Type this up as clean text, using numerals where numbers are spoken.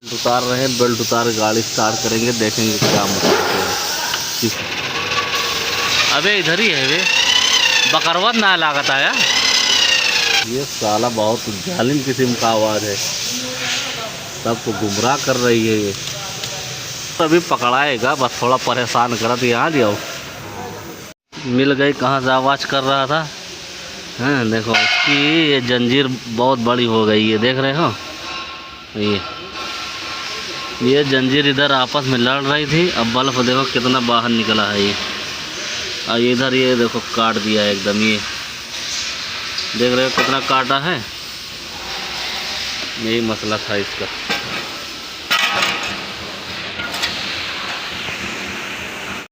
उतार रहे हैं, बेल्ट उतार गाड़ी स्टार्ट करेंगे, देखेंगे क्या मतलब है। अबे इधर ही है वे बकरवत ना लागत आया। ये साला बहुत जालिम किस्म का आवाज़ है, सबको गुमराह कर रही है ये। तभी पकड़ाएगा, बस थोड़ा परेशान करा तो यहाँ जाओ। मिल गई, कहाँ से आवाज़ कर रहा था। हाँ देखो इसकी ये जंजीर बहुत बड़ी हो गई है, देख रहे हो ये जंजीर इधर आपस में लड़ रही थी, अब बल्ब देखो कितना बाहर निकला है ये। और इधर ये देखो काट दिया है एकदम, ये देख रहे हो कितना काटा है। यही मसला था इसका।